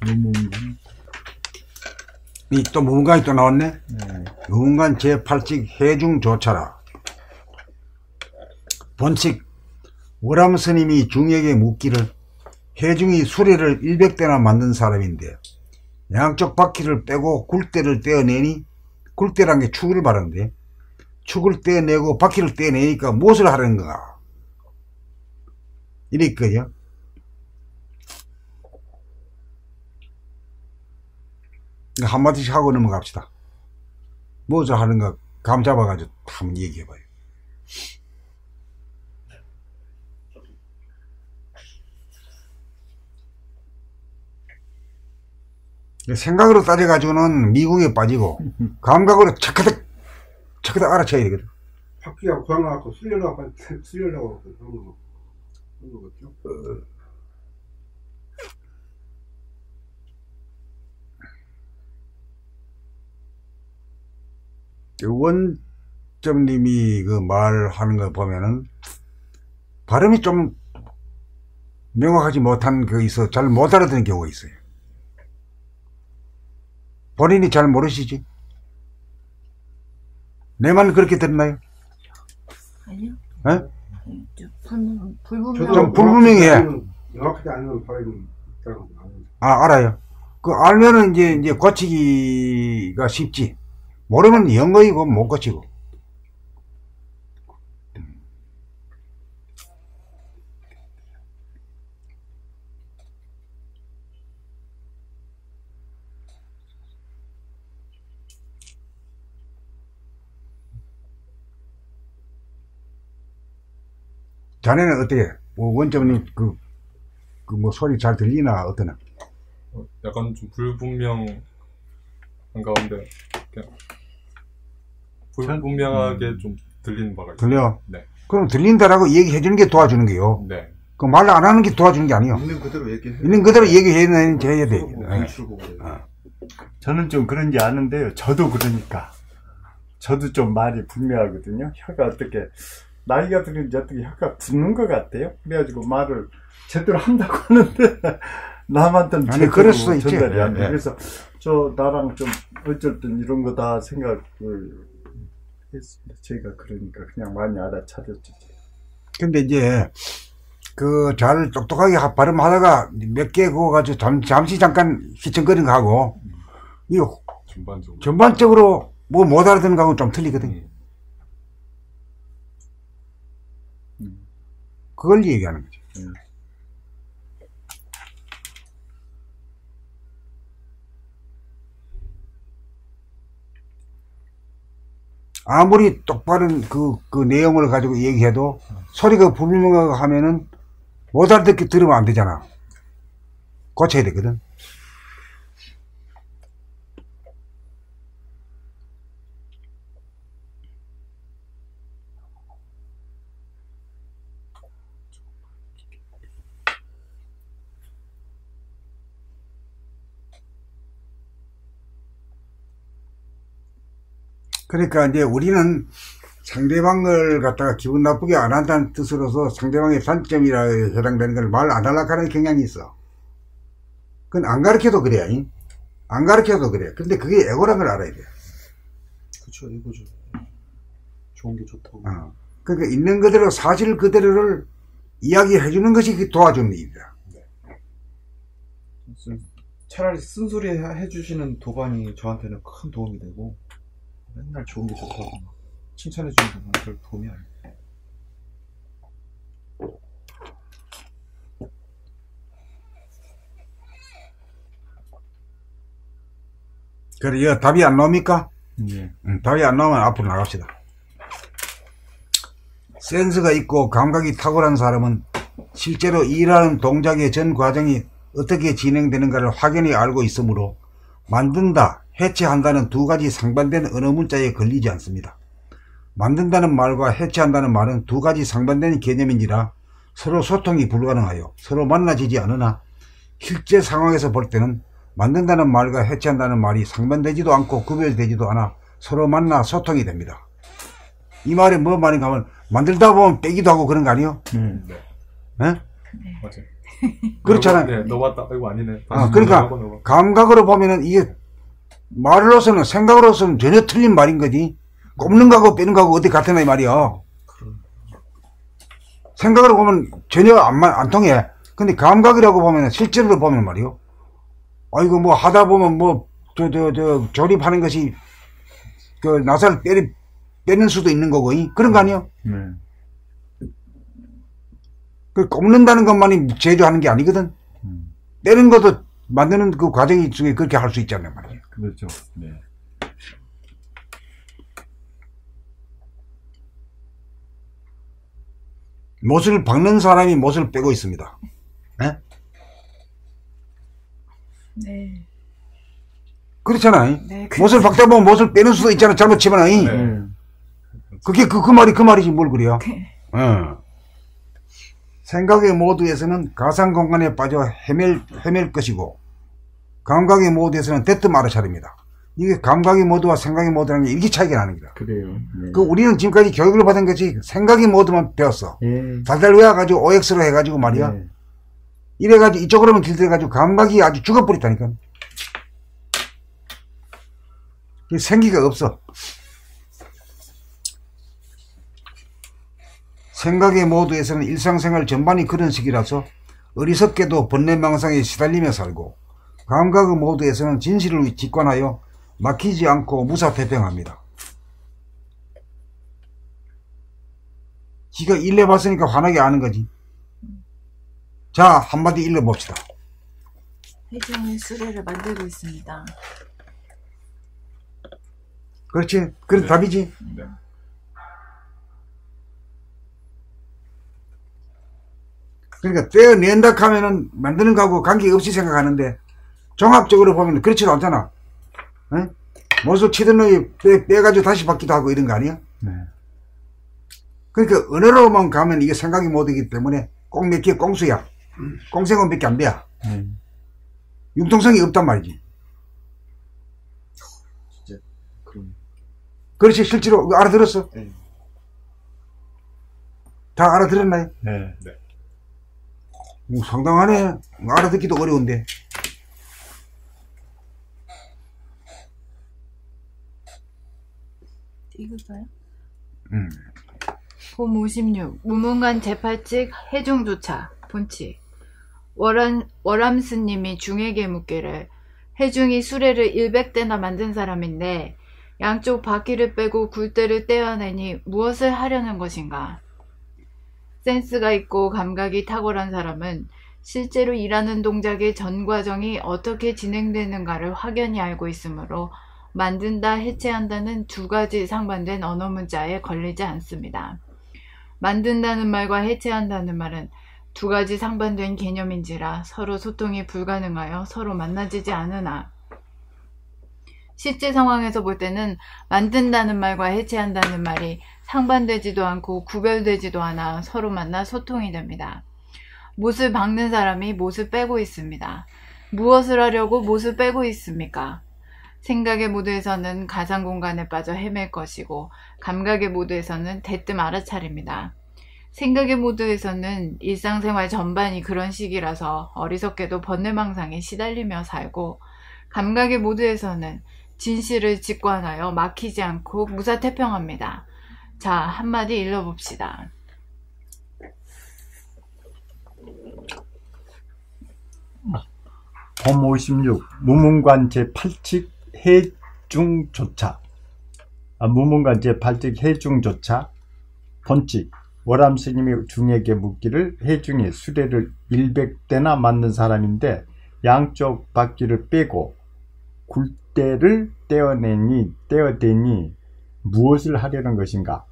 무문관. 또 무문관이 또 나왔네. 무문관 제8칙 해중조차라. 본칙 월암 스님이 중에게 묻기를, 해중이 수레를 100대나 만든 사람인데 양쪽 바퀴를 빼고 굴대를 떼어내니, 굴대란 게 축을 말하는데 축을 떼어내고 바퀴를 떼어내니까 무엇을 하는가 이랬거든요. 한마디씩 하고 넘어갑시다. 무엇을 하는가 감 잡아가지고 한번 얘기해봐요. 생각으로 따져가지고는 미궁에 빠지고 감각으로 착하닥 알아채야 되거든. 바퀴가 고장나갖고 쓸려고 하는 거겠죠. 원점님이 그 말하는 거 보면은 발음이 좀 명확하지 못한 거 있어 잘 못 알아듣는 경우가 있어요. 본인이 잘 모르시지? 내 말 그렇게 들었나요? 아니요. 예? 좀 불분명해. 명확하지 않은 발음이 있다고. 알아요. 그 알면은 이제 고치기가 쉽지. 모르면 영어이고 못 고치고. 자네는 어때요? 원점님 뭐 소리 잘 들리나 어떠나? 약간 좀 불분명한 가운데 그냥 불분명하게 좀 들리는 바가 있어요. 들려? 네. 그럼 들린다라고 얘기해 주는 게 도와주는 게요. 네. 그 말 안 하는 게 도와주는 게 아니에요. 있는 그대로 얘기해. 있는 그대로 얘기해야 돼. 저는 좀 그런지 아는데요. 저도 그러니까. 저도 좀 말이 불매하거든요. 혀가 어떻게 나이가 들는지 어떻게 혀가 붓는 것 같아요. 그래가지고 말을 제대로 한다고 하는데 남한테는 아니 그럴 수도 있지. 전달이 안 돼. 그래서 나랑 좀 어쨌든 이런 거다 생각을 했습니다. 제가 그러니까 그냥 많이 알아차렸지. 근데 이제 잘 똑똑하게 발음하다가 몇 개 그거 가지고 잠시 잠깐 휘청거리는 거 하고 이거 전반적으로 뭐 못 알아듣는 거하고 좀 틀리거든요. 그걸 얘기하는 거죠. 아무리 똑바른 그 내용을 가지고 얘기해도 소리가 불분명하고 하면은 못 알아듣게 들으면 안 되잖아. 고쳐야 되거든. 그러니까 이제 우리는 상대방을 갖다가 기분 나쁘게 안 한다는 뜻으로서 상대방의 단점이라 해당되는 걸 말 안 하려고 하는 경향이 있어. 그건 안 가르쳐도 그래. 안 가르쳐도 그래. 근데 그게 에고란 걸 알아야 돼. 그쵸, 이거죠. 좋은 게 좋다고. 그러니까 있는 그대로 사실 그대로를 이야기해 주는 것이 도와주는 일이다. 차라리 쓴소리 해주시는 도반이 저한테는 큰 도움이 되고 맨날 좋은 게 좋다고 칭찬해주는 건 별 도움이 안 돼요. 그래, 답이 안 나옵니까? 예. 답이 안 나오면 앞으로 나갑시다. 센스가 있고 감각이 탁월한 사람은 실제로 일하는 동작의 전 과정이 어떻게 진행되는가를 확연히 알고 있으므로 만든다, 해체한다는 두 가지 상반된 언어 문자에 걸리지 않습니다. 만든다는 말과 해체한다는 말은 두 가지 상반된 개념인지라 서로 소통이 불가능하여 서로 만나지지 않으나 실제 상황에서 볼 때는 만든다는 말과 해체한다는 말이 상반되지도 않고 구별되지도 않아 서로 만나 소통이 됩니다. 이 말이 뭐 말인가 하면 만들다 보면 빼기도 하고 그런 거 아니에요? 네. 네? 맞아요. 그렇잖아요. 네, 넘어왔다. 이거 아니네. 아, 그러니까 감각으로 보면은 이게 말로서는 생각으로서는 전혀 틀린 말인 거지. 꼽는 거하고 빼는 거하고 어디 같으나 이 말이야. 생각으로 보면 전혀 안 통해. 근데 감각이라고 보면 실제로 보면 말이요. 아이고 뭐 하다 보면 뭐 조립하는 것이 그 나사를 빼는 수도 있는 거고 그런 거 아니요? 그 꼽는다는 것만이 제조하는 게 아니거든. 빼는 것도 만드는 그 과정이 중에 그렇게 할 수 있잖아요, 말이에요. 그렇죠. 네. 못을 박는 사람이 못을 빼고 있습니다. 네? 네. 그렇잖아요. 네, 못을 박다 보면 못을 빼는 수도 있잖아, 잘못 치면. 네. 그게 그 말이지 뭘 그래요. 생각의 모드에서는 가상 공간에 빠져 헤맬 것이고, 감각의 모드에서는 대뜸 알아차립니다. 이게 감각의 모드와 생각의 모드라는 게 이렇게 차이가 나는 거다. 그래요. 네. 그 우리는 지금까지 교육을 받은 것이 생각의 모드만 배웠어. 달달 외워가지고 OX로 해가지고 말이야. 네. 이래가지고 이쪽으로만 길들여가지고 감각이 아주 죽어버렸다니까. 생기가 없어. 생각의 모드에서는 일상생활 전반이 그런 식이라서 어리석게도 번뇌망상에 시달리며 살고, 감각의 모드에서는 진실을 직관하여 막히지 않고 무사태평합니다. 지가 일러봤으니까 화나게 아는 거지. 자, 한마디 일러봅시다. 회중의 수레를 만들고 있습니다. 그렇지? 그래 네. 답이지? 네. 그러니까 떼어낸다 하면은 만드는 거하고 관계없이 생각하는데, 종합적으로 보면 그렇지도 않잖아. 응? 못을 치던 놈이 빼가지고 다시 받기도 하고 이런 거 아니야? 네. 그러니까 언어로만 가면 이게 생각이 못이기 때문에 꼭 몇 개 꽁수야. 꽁생은 몇 개 안 돼야. 융통성이 없단 말이지. 진짜 그럼. 그렇지, 실제로 알아들었어? 네. 다 알아들었나요? 네. 네. 상당하네. 알아듣기도 어려운데. 읽을까요? 봄 56 무문관 제8칙 해중조차 본칙 월암스님이 중에게 묻기를 해중이 수레를 100대나 만든 사람인데 양쪽 바퀴를 빼고 굴대를 떼어내니 무엇을 하려는 것인가? 센스가 있고 감각이 탁월한 사람은 실제로 일하는 동작의 전 과정이 어떻게 진행되는가를 확연히 알고 있으므로 만든다, 해체한다는 두 가지 상반된 언어 문자에 걸리지 않습니다. 만든다는 말과 해체한다는 말은 두 가지 상반된 개념인지라 서로 소통이 불가능하여 서로 만나지지 않으나 실제 상황에서 볼 때는 만든다는 말과 해체한다는 말이 상반되지도 않고 구별되지도 않아 서로 만나 소통이 됩니다. 못을 박는 사람이 못을 빼고 있습니다. 무엇을 하려고 못을 빼고 있습니까? 생각의 모드에서는 가상 공간에 빠져 헤맬 것이고 감각의 모드에서는 대뜸 알아차립니다. 생각의 모드에서는 일상생활 전반이 그런 식이라서 어리석게도 번뇌망상에 시달리며 살고 감각의 모드에서는 진실을 직관하여 막히지 않고 무사태평합니다. 자, 한마디 읽어봅시다. 봄 56 무문관 제8칙 해중조차. 무문관 제8칙 해중조차 본칙 월암 스님이 중에게 묻기를 해중이 수레를 100대나 만든 사람인데 양쪽 바퀴를 빼고 굴대를 떼어대니 무엇을 하려는 것인가?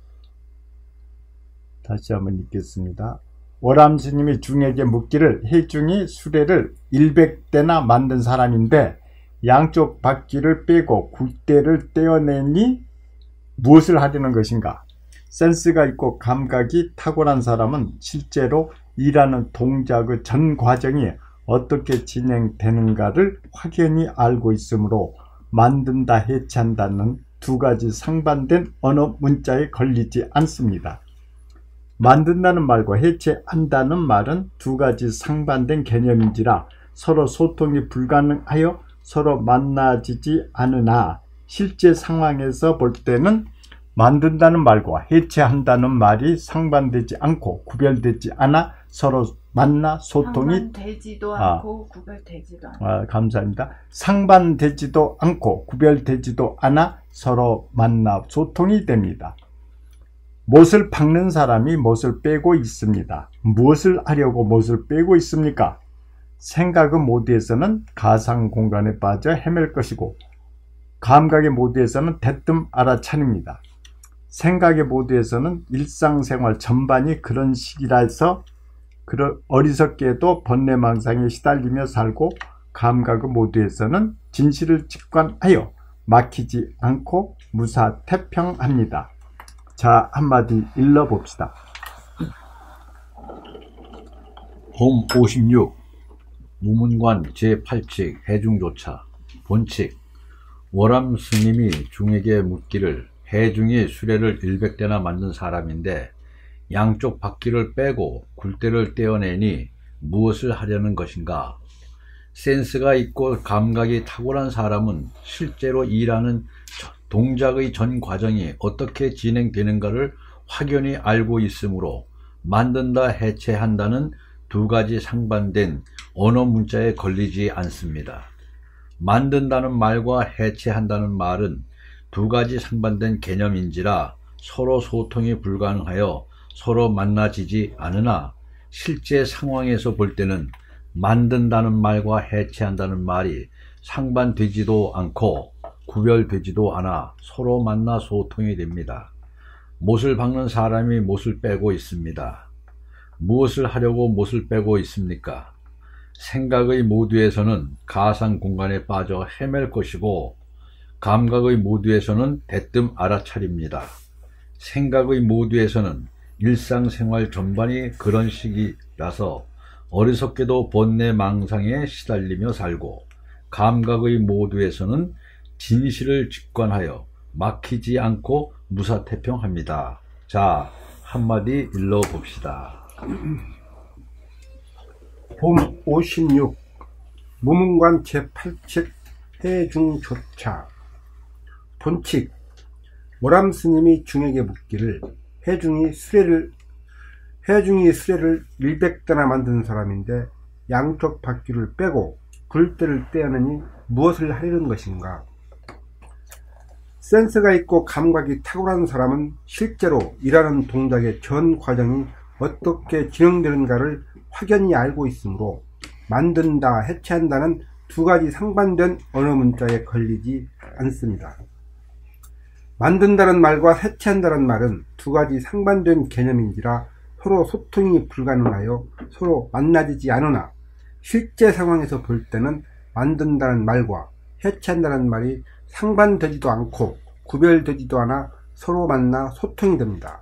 다시 한번 읽겠습니다. 월암 스님이 중에게 묻기를 해중이 수레를 100대나 만든 사람인데 양쪽 바퀴를 빼고 굴대를 떼어내니 무엇을 하려는 것인가? 센스가 있고 감각이 탁월한 사람은 실제로 일하는 동작의 전 과정이 어떻게 진행되는가를 확연히 알고 있으므로 만든다, 해체한다는 두 가지 상반된 언어 문자에 걸리지 않습니다. 만든다는 말과 해체한다는 말은 두 가지 상반된 개념인지라 서로 소통이 불가능하여 서로 만나지지 않으나 실제 상황에서 볼 때는 만든다는 말과 해체한다는 말이 상반되지 않고 구별되지 않아 서로 만나 소통이 상반되지도 않고 구별되지도 않아. 감사합니다. 상반되지도 않고 구별되지도 않아 서로 만나 소통이 됩니다. 못을 박는 사람이 못을 빼고 있습니다. 무엇을 하려고 못을 빼고 있습니까? 생각의 모드에서는 가상 공간에 빠져 헤맬 것이고 감각의 모드에서는 대뜸 알아차립니다. 생각의 모드에서는 일상생활 전반이 그런 식이라서 어리석게도 번뇌망상에 시달리며 살고 감각의 모드에서는 진실을 직관하여 막히지 않고 무사태평합니다. 자, 한마디 읽어봅시다. 봄 56 무문관 제8칙 해중조차 본칙 월암 스님이 중에게 묻기를 해중이 수레를 100대나 만든 사람인데 양쪽 바퀴를 빼고 굴대를 떼어내니 무엇을 하려는 것인가? 센스가 있고 감각이 탁월한 사람은 실제로 일하는 동작의 전 과정이 어떻게 진행되는가를 확연히 알고 있으므로 만든다, 해체한다는 두 가지 상반된 언어 문자에 걸리지 않습니다. 만든다는 말과 해체한다는 말은 두 가지 상반된 개념인지라 서로 소통이 불가능하여 서로 만나지지 않으나 실제 상황에서 볼 때는 만든다는 말과 해체한다는 말이 상반되지도 않고 구별되지도 않아 서로 만나 소통이 됩니다. 못을 박는 사람이 못을 빼고 있습니다. 무엇을 하려고 못을 빼고 있습니까? 생각의 모드에서는 가상 공간에 빠져 헤맬 것이고 감각의 모드에서는 대뜸 알아차립니다. 생각의 모드에서는 일상생활 전반이 그런 식이라서 어리석게도 번뇌망상에 시달리며 살고 감각의 모드에서는 진실을 직관하여 막히지 않고 무사태평합니다. 자, 한마디 일러봅시다. 봄 56 무문관 제8칙 해중조차 본칙 월암 스님이 중에게 묻기를 해중이 수레를 100대나 만든 사람인데 양쪽 바퀴를 빼고 굴대를 떼어내니 무엇을 하려는 것인가? 센스가 있고 감각이 탁월한 사람은 실제로 일하는 동작의 전 과정이 어떻게 진행되는가를 확연히 알고 있으므로 만든다, 해체한다는 두 가지 상반된 언어 문자에 걸리지 않습니다. 만든다는 말과 해체한다는 말은 두 가지 상반된 개념인지라 서로 소통이 불가능하여 서로 만나지지 않으나 실제 상황에서 볼 때는 만든다는 말과 해체한다는 말이 상반되지도 않고 구별되지도 않아 서로 만나 소통이 됩니다.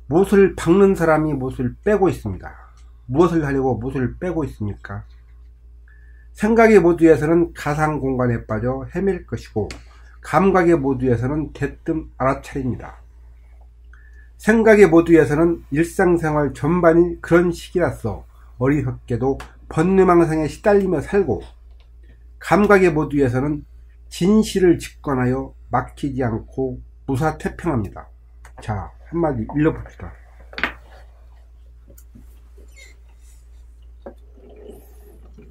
못을 박는 사람이 못을 빼고 있습니다. 무엇을 하려고 못을 빼고 있습니까? 생각의 모드에서는 가상 공간에 빠져 헤맬 것이고 감각의 모드에서는 대뜸 알아차립니다. 생각의 모드에서는 일상생활 전반이 그런 식이라서 어리석게도 번뇌망상에 시달리며 살고 감각의 모드에서는 진실을 직관하여 막히지 않고 무사태평합니다. 자, 한마디 읽어봅시다.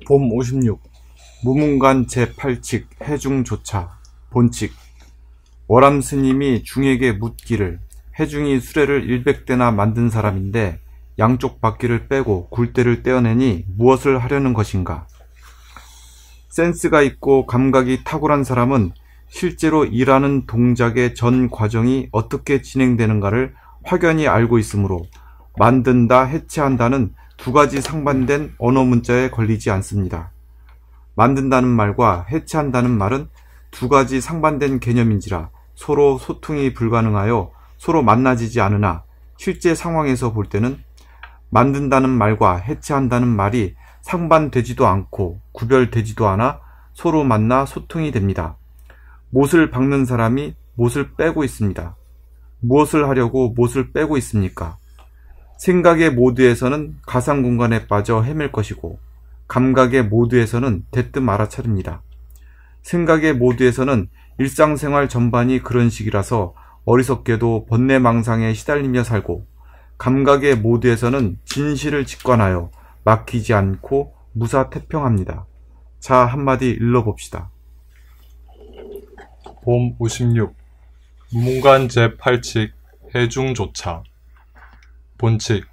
봄 56 무문관 제8칙 해중조차 본칙 월암 스님이 중에게 묻기를 해중이 수레를 100대나 만든 사람인데 양쪽 바퀴를 빼고 굴대를 떼어내니 무엇을 하려는 것인가? 센스가 있고 감각이 탁월한 사람은 실제로 일하는 동작의 전 과정이 어떻게 진행되는가를 확연히 알고 있으므로 만든다, 해체한다는 두 가지 상반된 언어 문자에 걸리지 않습니다. 만든다는 말과 해체한다는 말은 두 가지 상반된 개념인지라 서로 소통이 불가능하여 서로 만나지지 않으나 실제 상황에서 볼 때는 만든다는 말과 해체한다는 말이 상반되지도 않고 구별되지도 않아 서로 만나 소통이 됩니다. 못을 박는 사람이 못을 빼고 있습니다. 무엇을 하려고 못을 빼고 있습니까? 생각의 모드에서는 가상 공간에 빠져 헤맬 것이고 감각의 모드에서는 대뜸 알아차립니다. 생각의 모드에서는 일상생활 전반이 그런 식이라서 어리석게도 번뇌망상에 시달리며 살고, 감각의 모드에서는 진실을 직관하여 막히지 않고 무사태평합니다. 자, 한마디 일러봅시다. 봄 56. 무문관 제8칙 해중조차. 본칙.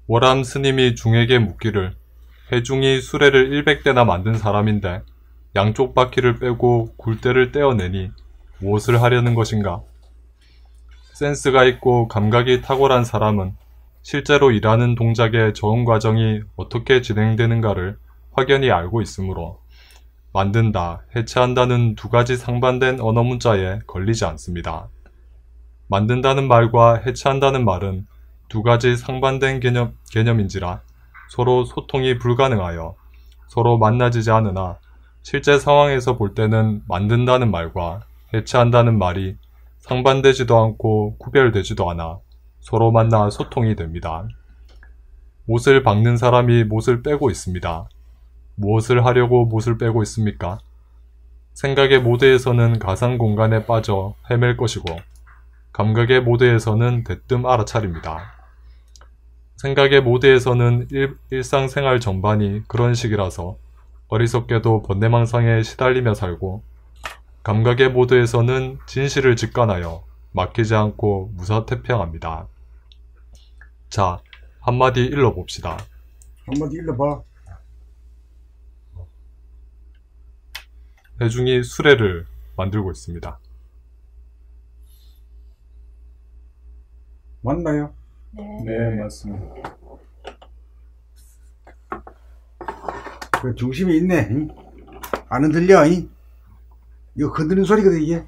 월암 스님이 중에게 묻기를, 해중이 수레를 100대나 만든 사람인데 양쪽 바퀴를 빼고 굴대를 떼어내니 무엇을 하려는 것인가? 센스가 있고 감각이 탁월한 사람은 실제로 일하는 동작의 적응 과정이 어떻게 진행되는가를 확연히 알고 있으므로 만든다, 해체한다는 두 가지 상반된 언어 문자에 걸리지 않습니다. 만든다는 말과 해체한다는 말은 두 가지 상반된 개념인지라 서로 소통이 불가능하여 서로 만나지지 않으나 실제 상황에서 볼 때는 만든다는 말과 해체한다는 말이 상반되지도 않고 구별되지도 않아 서로 만나 소통이 됩니다. 못을 박는 사람이 못을 빼고 있습니다. 무엇을 하려고 못을 빼고 있습니까? 생각의 모드에서는 가상 공간에 빠져 헤맬 것이고 감각의 모드에서는 대뜸 알아차립니다. 생각의 모드에서는 일상생활 전반이 그런 식이라서 어리석게도 번뇌망상에 시달리며 살고, 감각의 모드에서는 진실을 직관하여 막히지 않고 무사태평합니다. 자, 한마디 일러봅시다. 한마디 일러봐. 해중이 수레를 만들고 있습니다. 맞나요? 네, 맞습니다. 그 중심이 있네. 응? 안 흔들려. 응? 이거 흔드는 소리거든, 이게.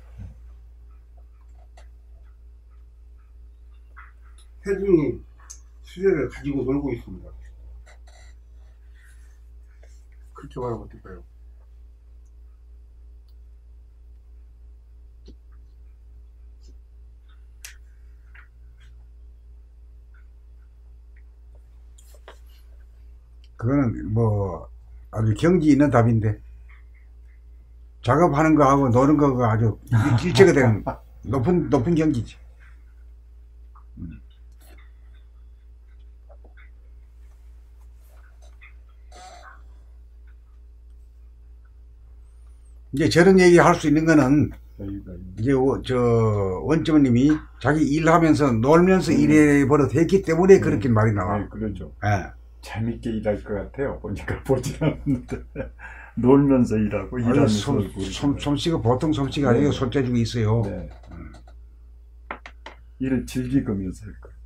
해중이 수레를 가지고 놀고 있습니다. 그렇게 말하면 어떨까요? 그거는 뭐 아주 경지 있는 답인데, 작업하는 거하고 노는 거가 아주 일체가 되는 높은 경지지. 이제 저런 얘기 할 수 있는 거는 이제 원점님이 자기 일하면서 놀면서 일해버릇 했기 때문에 그렇게 말이 나와. 네, 그러죠. 예. 재밌게 일할 것 같아요. 보니까 보진 않는데 놀면서 일하고 일하면서 솜씨가 보통 솜씨가 아니고 손재주가 있어요. 네. 일을 즐기면서 할 거예요.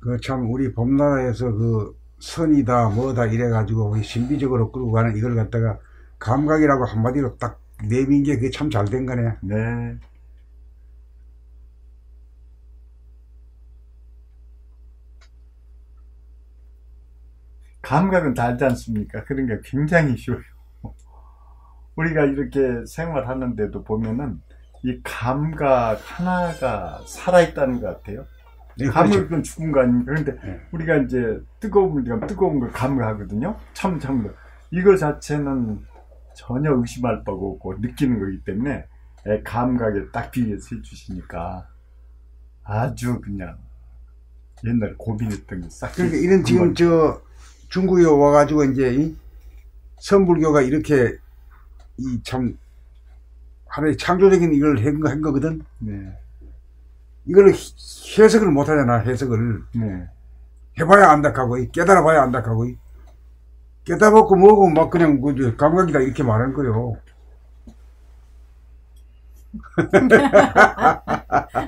그 참 우리 봄나라에서 그 선이다 뭐다 이래가지고 신비적으로 끌고 가는 이걸 갖다가 감각이라고 한마디로 딱 내민 게 그게 참 잘 된 거네. 네. 감각은 다 알지 않습니까? 그러니까 굉장히 쉬워요. 우리가 이렇게 생활하는데도 보면은 이 감각 하나가 살아있다는 것 같아요. 네, 감각은 그렇죠. 죽은 거 아닙니까? 그런데 네. 우리가 이제 뜨거운 걸 감각하거든요. 참 이거 자체는 전혀 의심할 바가 없고 느끼는 거기 때문에 감각에 딱 비해서 해주시니까 아주 그냥 옛날에 고민했던 게 싹. 그러니까 이런 지금 저 중국에 와가지고 이제 이 선불교가 이렇게 이 참 하나의 창조적인 이걸 한 거거든. 네. 이걸 해석을 못 하잖아. 해석을 네. 해봐야 안다하고 깨달아봐야 안다하고 깨달아먹고 뭐고 막 그냥 그 감각이다 이렇게 말하는 거요.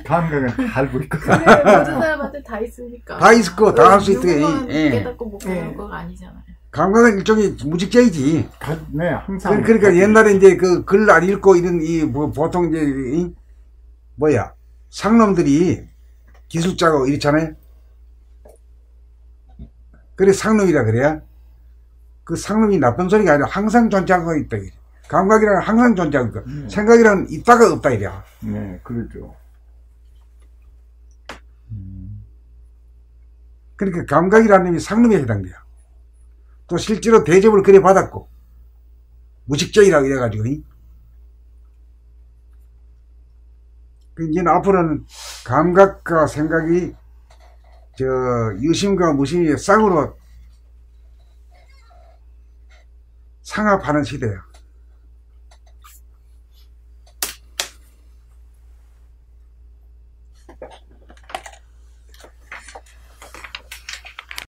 감각은 다 알고 있거든. 그래, 모든 사람한테 다 있으니까. 다 있을 거 다 할 수 있대. 누구만 예. 깨닫고 못 깨닫는 거가 아니잖아요. 감각은 일종의 무직자이지. 네, 항상. 그러니까 옛날에 이제 그 글 안 읽고 이런 뭐 보통 이제 상놈들이 기술자고 이렇잖아요. 그래 상놈이라 그래야 그 상놈이 나쁜 소리가 아니라 항상 존재하고 있다. 감각이라는 항상 존재하고 있고 생각이라는 있다가 없다 이래야. 네, 그렇죠. 그러니까 감각이라는 놈이 상놈에 해당돼요. 또 실제로 대접을 그래 받았고 무식적이라고 이래가지고 이제는 앞으로는 감각과 생각이 유심과 무심이 쌍으로 상합하는 시대야.